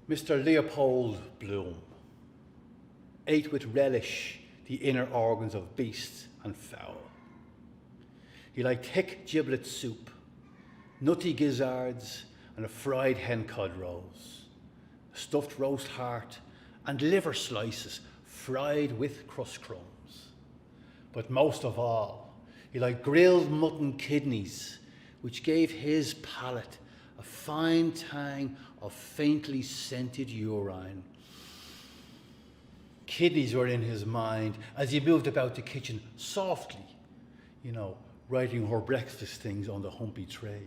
Mr. Leopold Bloom ate with relish the inner organs of beast and fowl. He liked thick giblet soup, nutty gizzards, and a fried hen cod rolls, a stuffed roast heart, and liver slices fried with crust crumbs. But most of all, he liked grilled mutton kidneys, which gave his palate a fine tang of faintly scented urine. Kidneys were in his mind as he moved about the kitchen softly, writing her breakfast things on the humpy tray.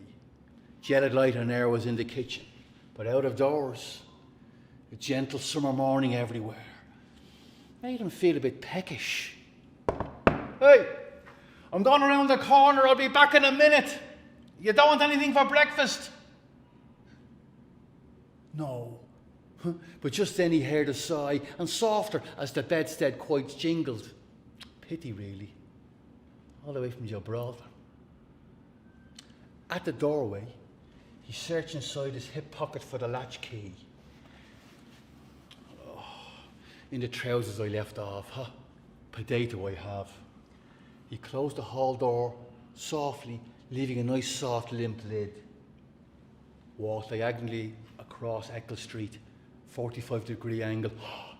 Jetted light and air was in the kitchen, but out of doors, a gentle summer morning everywhere made him feel a bit peckish. Hey, I'm going around the corner. I'll be back in a minute. You don't want anything for breakfast? No. But just then he heard a sigh, and softer as the bedstead quite jingled. Pity, really. All the way from Gibraltar. At the doorway, he searched inside his hip pocket for the latch key. Oh, in the trousers I left off, Potato I have. He closed the hall door softly, leaving a nice soft limp lid. Walked diagonally across Eccles Street, 45-degree angle.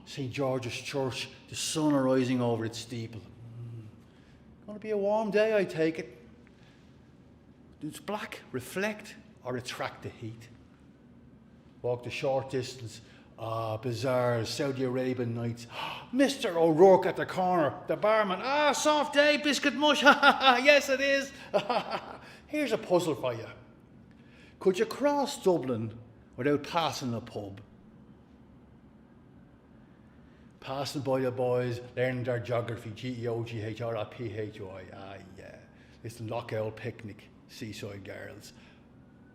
St. George's Church, the sun rising over its steeple. Gonna be a warm day, I take it. Does black reflect or attract the heat? Walked a short distance. Bazaars, Saudi Arabian nights. Mr. O'Rourke at the corner, the barman. Soft day, biscuit mush. Yes, it is. Here's a puzzle for you. Could you cross Dublin without passing a pub? Passing by the boys, learning their geography, GEOGHRPHY. Yeah. Listen, Lockall picnic, seaside girls.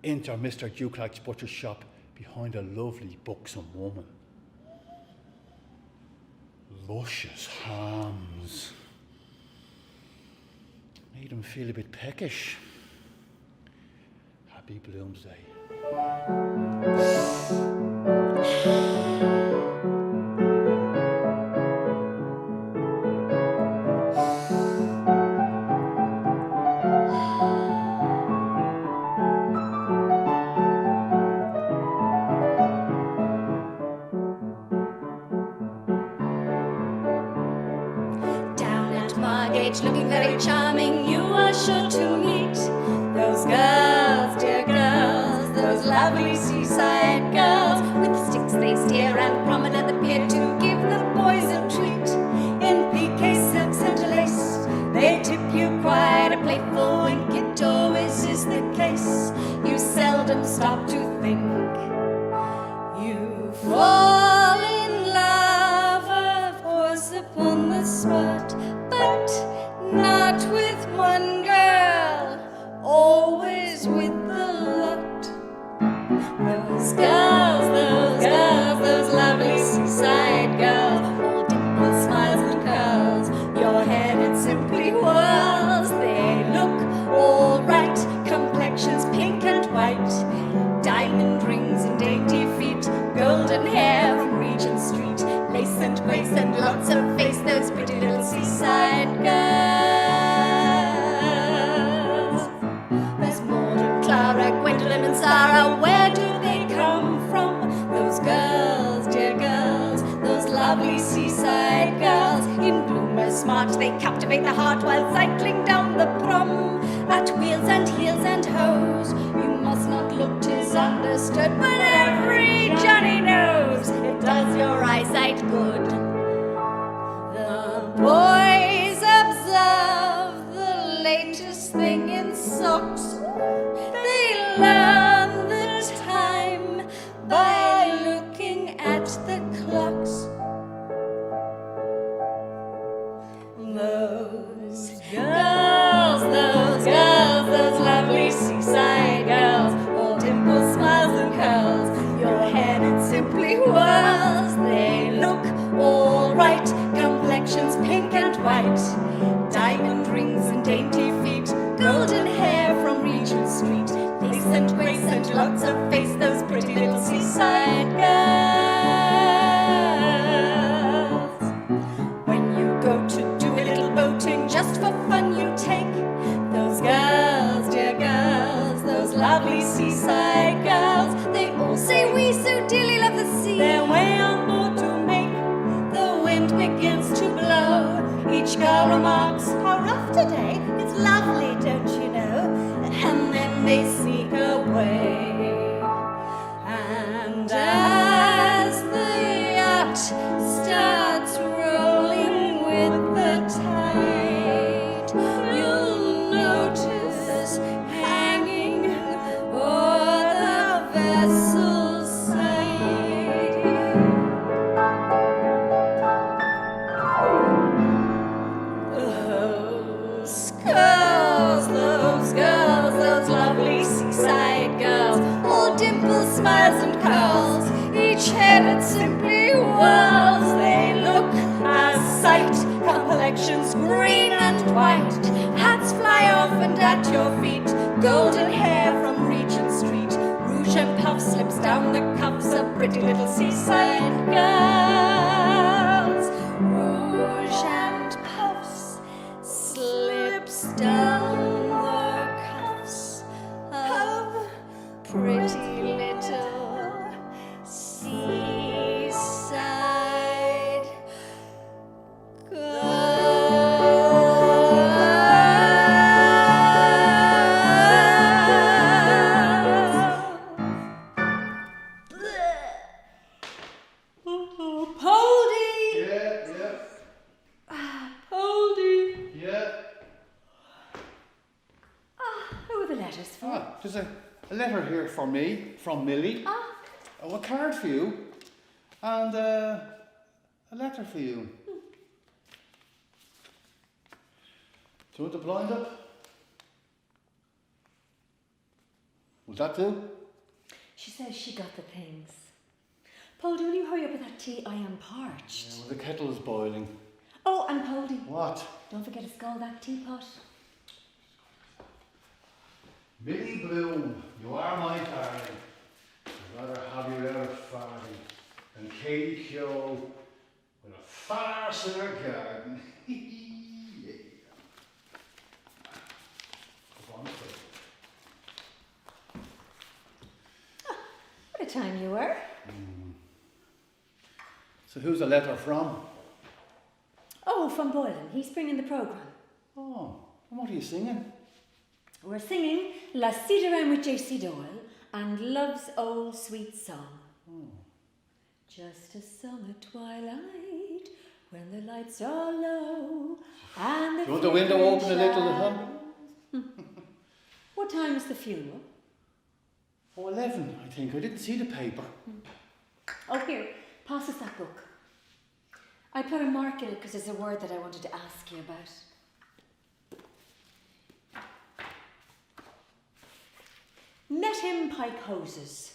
Enter Mr. Duclack's butcher shop behind a lovely, buxom woman. Luscious hams. Made him feel a bit peckish. Happy Bloomsday. Looking very charming, you are sure to meet those girls, dear girls, those lovely seaside girls. With sticks they steer and promenade the pier to give the boys a treat. In piqué silks and lace, they tip you quite a playful wink. It always is the case. You seldom stop to think. You fall in love, of course, upon the spot, but not with one girl, always with the lot. Those girls, those lovely seaside girls, all dimples, smiles and curls. Your head it simply whirls. They look all right, complexions pink and white, diamond rings and dainty feet, golden hair from Regent Street, lace and grace and lots of face. Those pretty little seaside girls. There's Maud and Clara, Gwendolyn and Sarah. Where do they come from? Those girls, dear girls, those lovely seaside girls. In bloom or smart, they captivate the heart while cycling down the prom. At wheels and heels and hose, you must not look, 'tis understood, but every Johnny knows it does your eyesight good. The boys observe the latest thing in socks. They learn the time by looking at the clocks. Those girls, those lovely seaside girls, all dimples, smiles and curls. Your head it simply whirls. They look all right, complexions pink and white, diamond rings and dainty feet, golden hair from Regent Street, lace and fun you take. Those girls, dear girls, those lovely seaside girls, they all say we so dearly love the sea. They're way on board to make the wind begins to blow. Each girl remarks, how rough today, it's lovely, don't you know? And then they sneak away. And as the yacht starts rolling with the tide, you'll notice hanging o'er the vessel's side those lovely seaside girls, all dimples, smiles and curls, each headed simply whirls. They look a sight, complexions green and white, hats fly off and at your feet, golden hair from Regent Street, rouge and puff slips down the cuffs of pretty little seaside girls. Rouge and puffs slips down the cuffs of pretty little seaside girls. Oh, Poldy! Yeah. Poldy! Yeah. Who are the letters for? Ah, there's a letter here for me, from Millie. Oh, a card for you. And a letter for you. Do you want the blind up? Will that do? She says she got the things. Poldy, will you hurry up with that tea? I am parched. Yeah, well, the kettle is boiling. Oh, and Poldy, What? don't forget to scald that teapot. Millie Bloom, you are my darling. I'd rather have you out of farthing than Katie Kyo with a farce in her garden. Yeah. Come on, quick. What a time you were. So who's the letter from? Oh, from Boylan. He's bringing the programme. Oh, and what are you singing? We're singing La Ciderine with J.C. Doyle and Love's Old Sweet Song. Just a summer twilight when the lights are low and the Do you want the window open a little, huh? What time is the funeral? Oh, 11, I think. I didn't see the paper. Oh, here, pass us that book. I put a mark in it because there's a word that I wanted to ask you about. Met him pike hoses.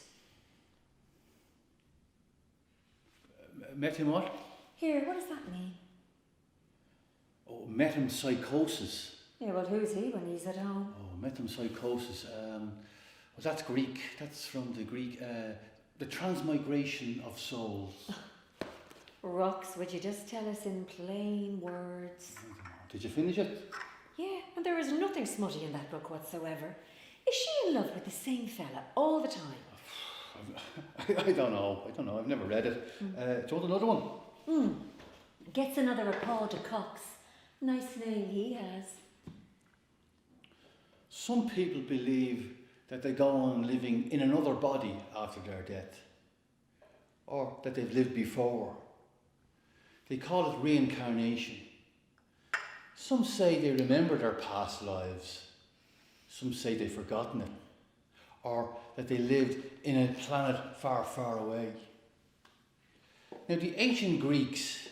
Met him what? Here, what does that mean? Oh, metempsychosis. Yeah, well, who's he when he's at home? Oh, metempsychosis. Well, that's Greek. That's from the Greek. The transmigration of souls. Rox, would you just tell us in plain words? Did you finish it? Yeah, and there is nothing smutty in that book whatsoever. Is she in love with the same fella all the time? I don't know. I've never read it. Do you want another one? Gets another Paul de Cox. Nice name he has. Some people believe that they go on living in another body after their death, or that they've lived before. They call it reincarnation. Some say they remember their past lives. Some say they've forgotten it, or that they lived in a planet far, far away. Now, the ancient Greeks,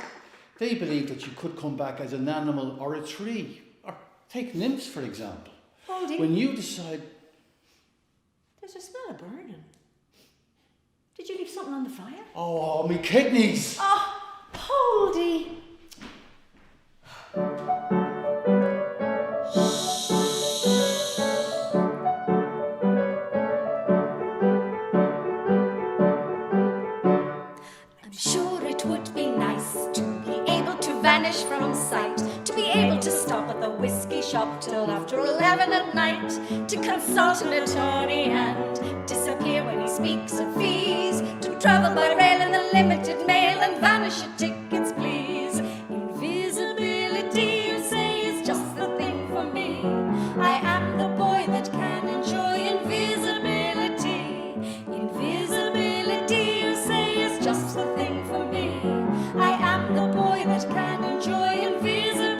they believed that you could come back as an animal or a tree, or take nymphs, for example. Poldy, When you decide, there's a smell of burning. Did you leave something on the fire? oh, me kidneys! Oh, Poldy! I'm sure it would be nice to be able to vanish from sight, to be able to stop at the whiskey shop till after 11 at night to consult an attorney and disappear when he speaks of fees, to travel by rail in the limited mail and vanish at tickets, please. Invisibility, you say, is just the thing for me. I am the boy that can enjoy invisibility. Invisibility, you say, is just the thing for me. I am the boy that can enjoy invisibility.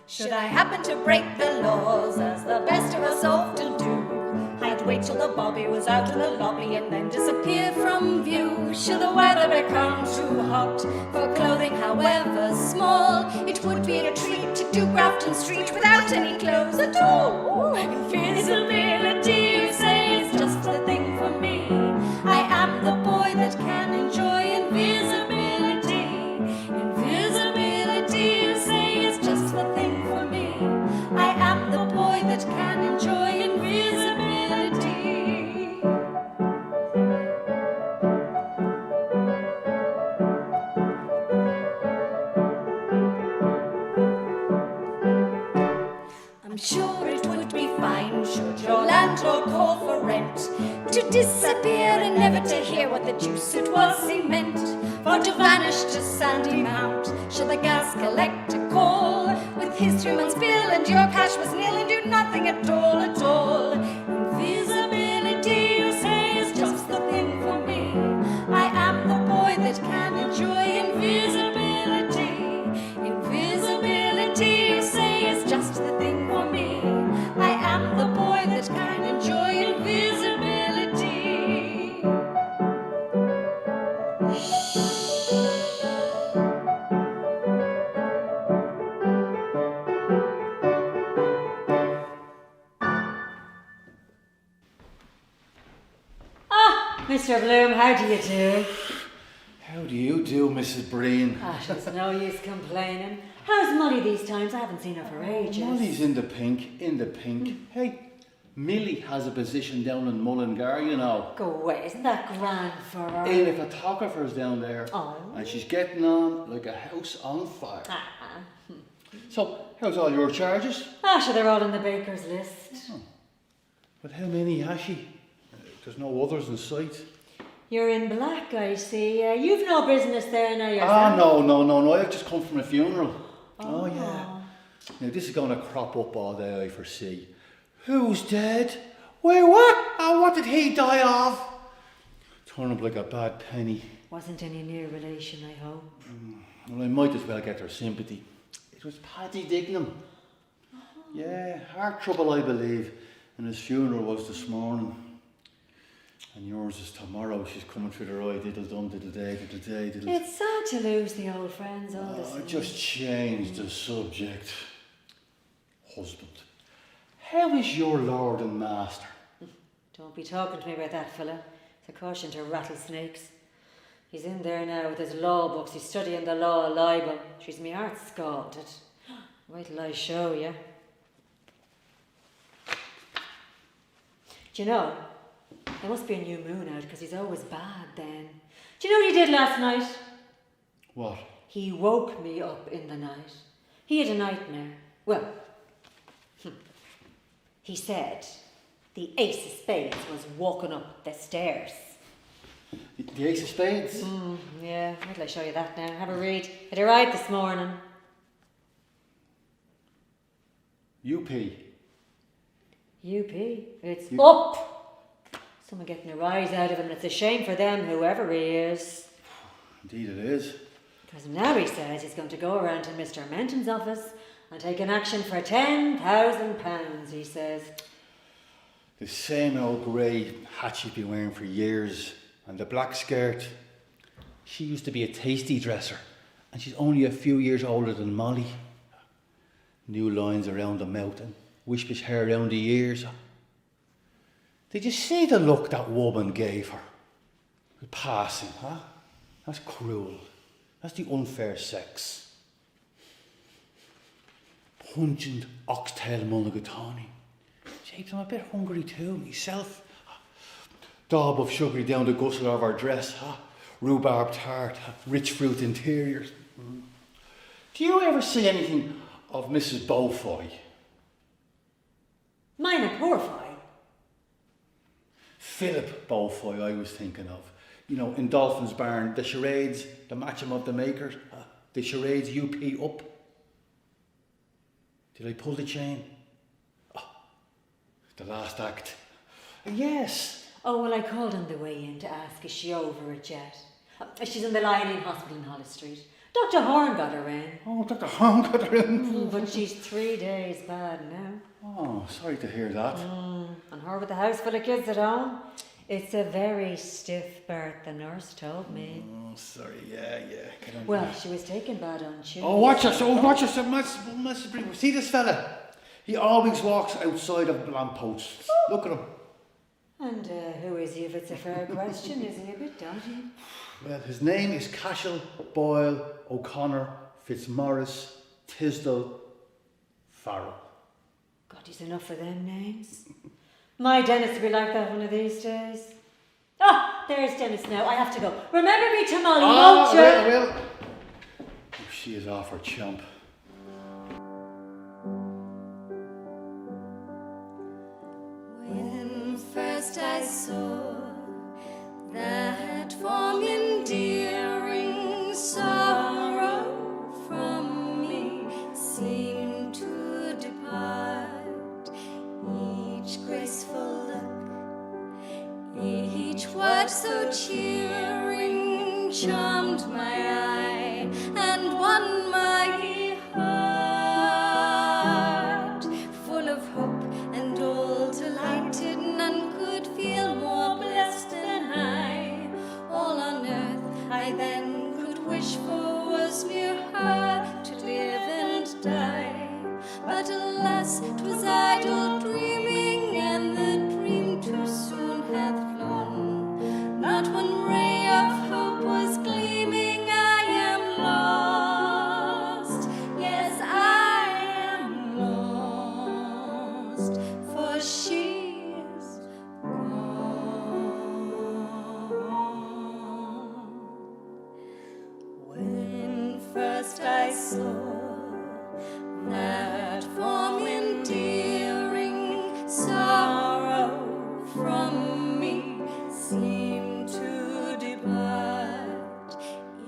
Should I happen to break the laws, as the best of us often do, I'd wait till the bobby was out in the lobby and then disappear from view. Should the weather become too hot for clothing, however small, it would be a treat to do Grafton Street without any clothes at all. Invisibility, you say, is just the thing for me. I am the boy that can enjoy invisibility. Invisibility, you say, is just the thing for me. I am the boy that can enjoy invisibility. I'm sure it would be fine should your landlord call for rent, to disappear and never to hear what the deuce it was he meant, or to vanish to Sandy Mount should the gas collector call with his 3 months' bill and your cash was nil and do nothing at all, at all. Invisibility, you say, is just the thing for me. I am the boy that can enjoy invisibility. Invisibility, you say, is just the thing for me. I am the boy that can enjoy invisibility. Mr. Bloom, how do you do? How do you do, Mrs. Breen? It's no use complaining. How's Molly these times? I haven't seen her for ages. Molly's in the pink, in the pink. Hey, Millie has a position down in Mullingar, you know. Go away, isn't that grand for her? In a photographer's down there. Oh. And she's getting on like a house on fire. So, how's all your charges? Sure, they're all on the baker's list. Oh. But how many has she? There's no others in sight. You're in black, I see. You've no business there now yourself. No. I've just come from a funeral. Oh, yeah. Now, this is going to crop up all day, I foresee. Who's dead? Where, what? Oh, what did he die of? Turn up like a bad penny. Wasn't any near relation, I hope. Well, I might as well get their sympathy. It was Paddy Dignam. Yeah, heart trouble, I believe. And his funeral was this morning. And yours is tomorrow. She's coming through the eye. Diddle-dum, diddle-day, diddle-day, diddle... It's sad to lose the old friends all the I same. just changed the subject. Husband. How is your lord and master? Don't be talking to me about that fella. It's a caution to rattlesnakes. He's in there now with his law books. He's studying the law of libel. She's me heart scalded. Wait till I show you. Do you know, there must be a new moon out because he's always bad then. Do you know what he did last night? What? He woke me up in the night. He had a nightmare. Well, he said the ace of spades was walking up the stairs. The ace of spades? Yeah, wait till I show you that now. Have a read. It arrived this morning. UP. It's up. Someone getting a rise out of him, and it's a shame for them, whoever he is. Indeed it is. Because now he says he's going to go around to Mr. Menton's office and take an action for £10,000, he says. The same old grey hat she's been wearing for years, and the black skirt. She used to be a tasty dresser, and she's only a few years older than Molly. New lines around the mouth and wispish hair around the ears. Did you see the look that woman gave her? Passing, huh? That's cruel. That's the unfair sex. Pungent oxtail mulligatawny. Jake, I'm a bit hungry too, myself. Daub of sugary down the gusset of our dress, rhubarb tart, rich fruit interiors. Do you ever see anything of Mrs. Beaufoy? Mine a poor fry. Philip Beaufoy I was thinking of. You know, in Dolphin's Barn, the charades, the match 'em of the makers, the charades UP up. Did I pull the chain? Oh, the last act. Yes. Oh, well, I called on the way in to ask, is she over it yet? She's in the Lying-in Hospital in Hollis Street. Dr. Horn got her in. Oh, Dr. Horn got her in. But she's 3 days bad now. Oh, sorry to hear that. And her with a house full of kids at home. It's a very stiff birth, the nurse told me. Oh, sorry, yeah. Get on Well, that. she was taken bad on Tuesday. Oh, watch yourself, Master Brewer. See this fella? He always walks outside of lampposts. Look at him. And who is he, if it's a fair question? Is he a bit dodgy? Well, his name is Cashel, Boyle, O'Connor, Fitzmaurice, Tisdall, Farrell. God, he's enough for them names. My Dennis will be like that one of these days. Ah, there's Dennis now. I have to go. Remember me tomorrow, won't you? I will. Oh, she is off her chump. When first I saw that form endearing, sorrow from me seemed to depart. Each graceful look, each word so cheering, charmed my eye and won my heart. Full of hope and all delighted, none could feel more blessed than I. All on earth I then could wish for was near her, to live and die. But alas, 'twas idle dreaming, and the dream too soon hath flown. Not one ray of hope was gleaming. I am lost. Yes, I am lost, for she is gone. When first I saw that form endearing, sorrow from me seemed to depart.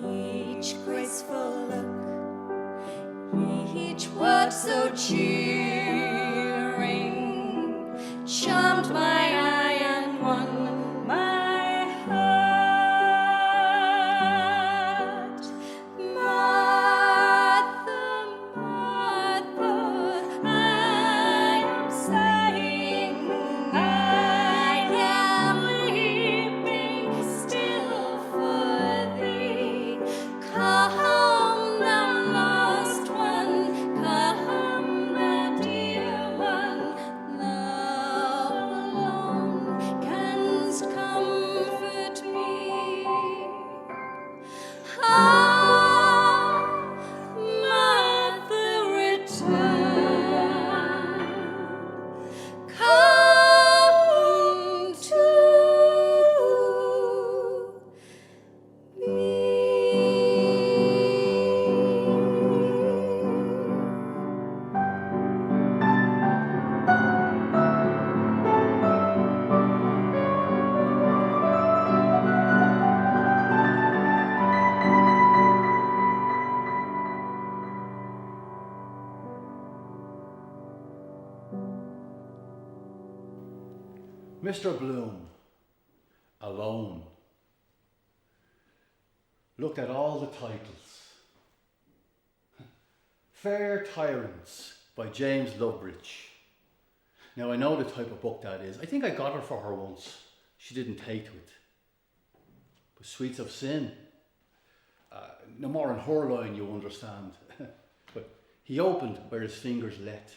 Each graceful look, each word so cheering, charmed my eye and won my heart. Martha, Martha, I am sighing, I am weeping still for thee. Come, thou lost one, come, thou dear one, thou alone canst comfort me. Ah, Martha, return, come to me. Mr. Bloom, alone. Looked at all the titles. Fair Tyrants by James Lovebridge. Now I know the type of book that is. I think I got it for her once. She didn't take to it. But Sweets of Sin. No more in her line, you understand. But he opened where his fingers let.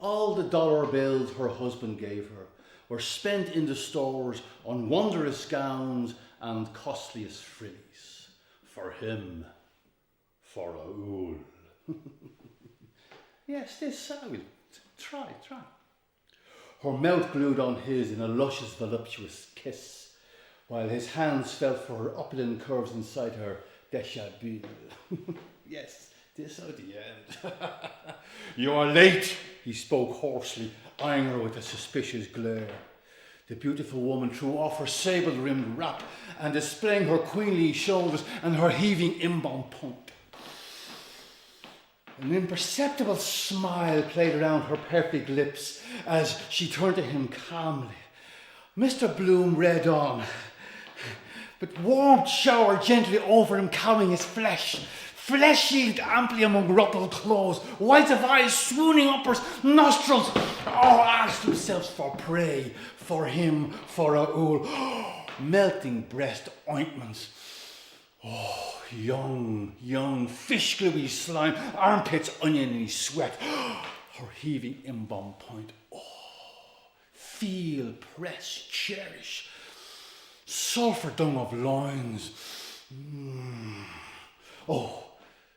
All the dollar bills her husband gave her were spent in the stores on wondrous gowns and costliest frillies. For him, for Raoul. Yes, this I will. Try. Her mouth glued on his in a luscious, voluptuous kiss, while his hands felt for her opulent curves inside her deshabille. Yes, this at the end. You are late, he spoke hoarsely, eyeing her with a suspicious glare. The beautiful woman threw off her sable-rimmed wrap and displaying her queenly shoulders and her heaving inbound point. An imperceptible smile played around her perfect lips as she turned to him calmly. Mr. Bloom read on, but warmth showered gently over him, cowing his flesh. Flesh heaved amply among ruffled clothes, white of eyes swooning uppers, nostrils, asked themselves for prey, for him, for Raoul. Melting breast ointments. Young, fish gluey slime, armpits oniony sweat, her heaving inbound point. Feel, press, cherish, sulphur dung of loins.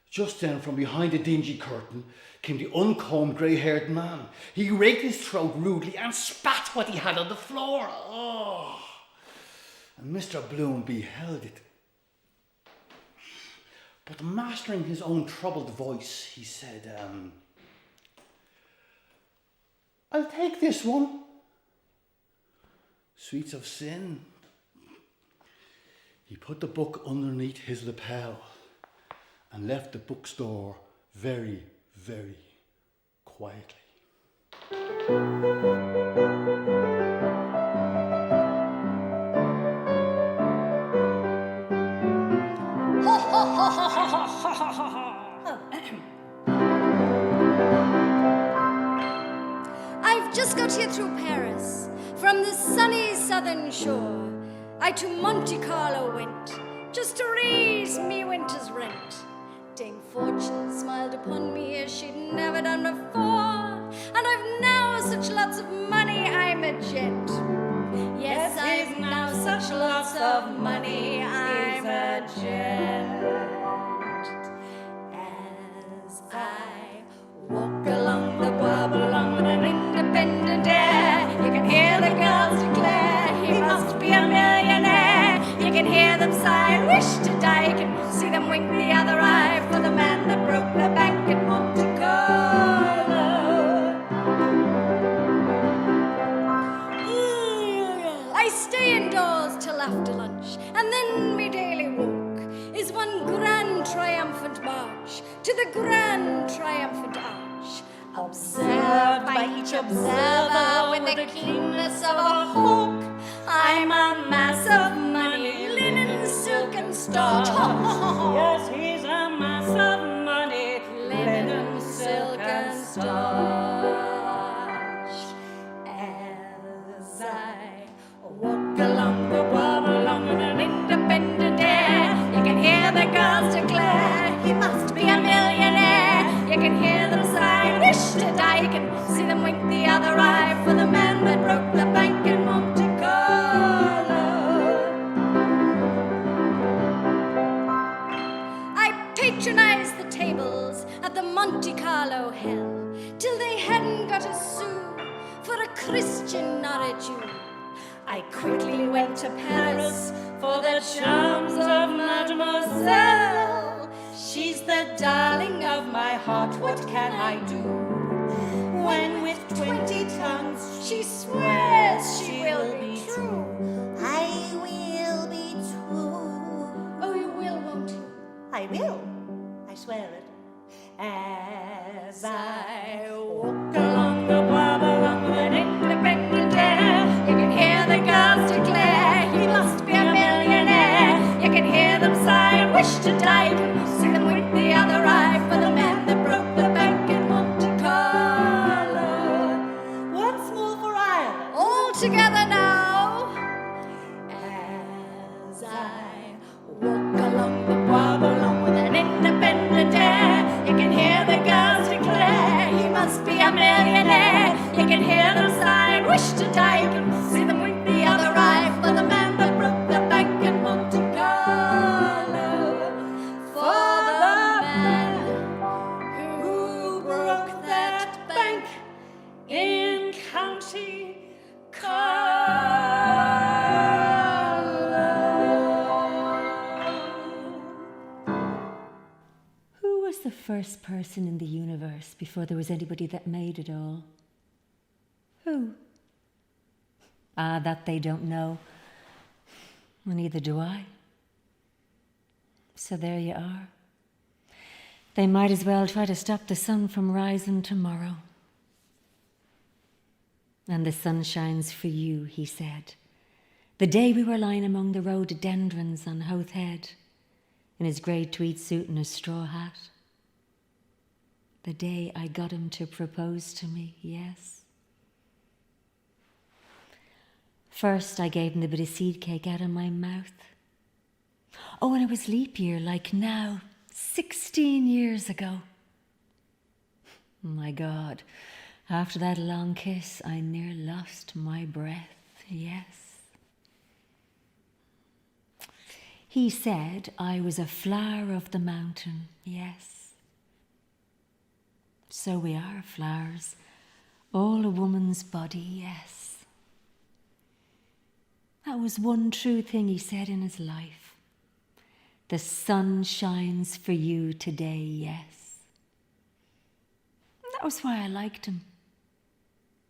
Just then from behind the dingy curtain came the uncombed grey-haired man. He raked his throat rudely and spat what he had on the floor. And Mr. Bloom beheld it. But mastering his own troubled voice, he said, I'll take this one. Sweets of Sin. He put the book underneath his lapel and left the bookstore very, very quietly. I've just got here through Paris, from the sunny southern shore. I to Monte Carlo went, just to raise me winter's rent. Dame Fortune smiled upon me as she'd never done before, and I've now such lots of money, I'm a gent. Yes, I've now such lots of money, I'm a gent. As I walk along the Bois Boulogne with an independent air, you can hear the girls declare he must be a millionaire. You can hear them sigh and wish to die. You can see them wink the other eye for the man that broke the bank at Monte Carlo. I stay indoors till after lunch, and then me daily walk is one grand triumphant march to the grand triumphant arch, observed by each observer with the keenness of a hawk. I'm a mass of money, linen, silk and starch. Yes, he's a mass of money, linen, silk and starch. As I walk along the Bois Boulogne with an independent air, you can hear the girls declare he must be a millionaire. You can hear them sigh, wish to die. You can see them wink the other eye for the man that broke the bank in Monte Carlo. I patronized the tables at the Monte Carlo hell till they hadn't got a sou for a Christian or a Jew. I quickly went to Paris for the charms of Mademoiselle. She's the darling of my heart, what can I do? When with 20 tongues she swears she will be true. I will be true. Oh, you will, won't you? I will. I swear it. As I walk along the Bois Boulogne with an independent air, you can hear the girls declare he must be a millionaire. You can hear them sigh and wish to die. You can see them wink the other eye for the man that broke the bank in Monte Carlo. Once more for Ireland. All together now. As I walk along the Bois Boulogne with an independent air, you can hear the girls declare he must be a millionaire. You can hear them sigh and wish to die. You can see them wink the other eye for the man that broke the bank in Monte Carlo. For the man who broke the first person in the universe before there was anybody that made it all? Who? Ah, that they don't know. Well, neither do I. So there you are. They might as well try to stop the sun from rising tomorrow. And the sun shines for you, he said, the day we were lying among the rhododendrons on Howth Head, in his grey tweed suit and his straw hat. The day I got him to propose to me, yes. First, I gave him the bit of seed cake out of my mouth. Oh, and it was leap year, like now, 16 years ago. My God, after that long kiss, I near lost my breath, yes. He said I was a flower of the mountain, yes. So we are flowers, all a woman's body, yes. That was one true thing he said in his life. The sun shines for you today, yes. And that was why I liked him.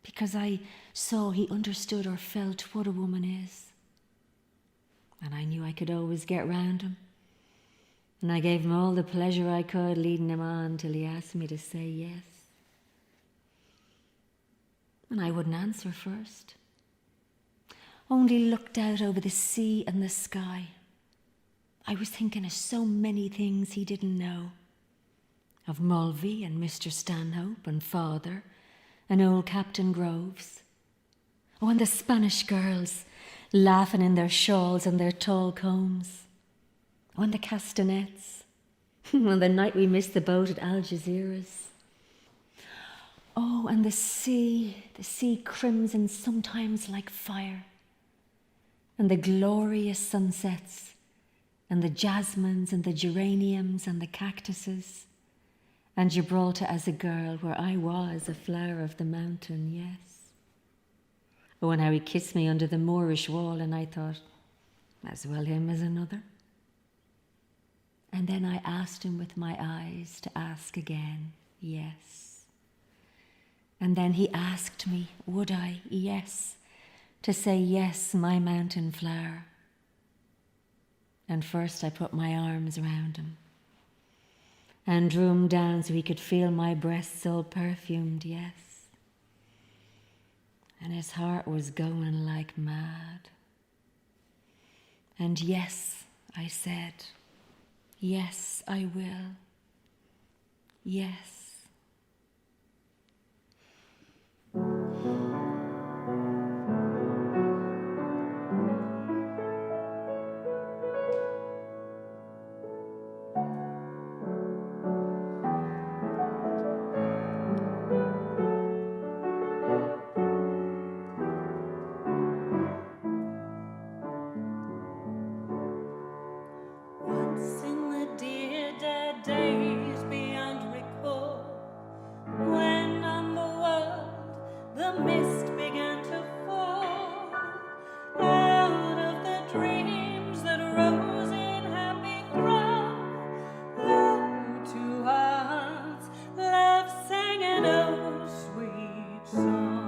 Because I saw he understood or felt what a woman is. And I knew I could always get round him. And I gave him all the pleasure I could, leading him on till he asked me to say yes. And I wouldn't answer first. Only looked out over the sea and the sky. I was thinking of so many things he didn't know. Of Mulvey and Mr. Stanhope and father and old Captain Groves. Oh, and the Spanish girls laughing in their shawls and their tall combs. Oh, and the castanets. On the night we missed the boat at Algeciras. Oh, and the sea crimson sometimes like fire. And the glorious sunsets, and the jasmines and the geraniums and the cactuses, and Gibraltar as a girl, where I was a flower of the mountain, yes. Oh, and how he kissed me under the Moorish wall, and I thought, as well him as another. And then I asked him with my eyes to ask again, yes. And then he asked me, would I, yes, to say yes, my mountain flower. And first I put my arms round him and drew him down so he could feel my breasts all perfumed, yes. And his heart was going like mad. And yes, I said, yes, I will. Yes. Once in the dear dead days beyond recall, when on the world the mist began to fall, out of the dreams that rose in happy throng, low to our hearts love sang an old sweet song.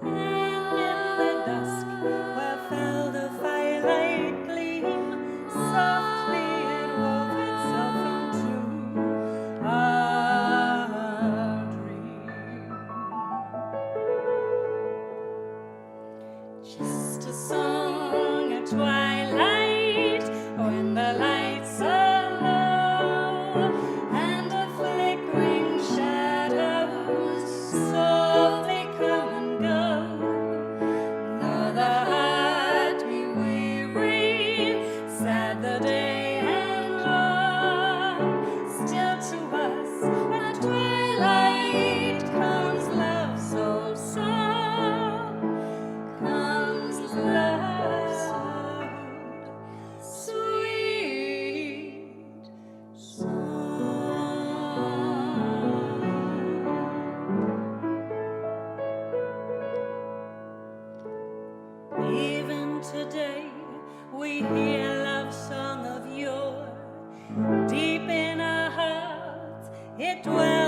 And in the dusk where fell the firelight gleam, softly it wove itself into our dream. Just a song at twilight, when the lights are low, and the flickering shadows softly come and go. Though the heart be weary, sad the day and long, still to us at twilight comes love's old song, comes love's old sweet song. Even today we hear love song of yore, deep in our hearts dwell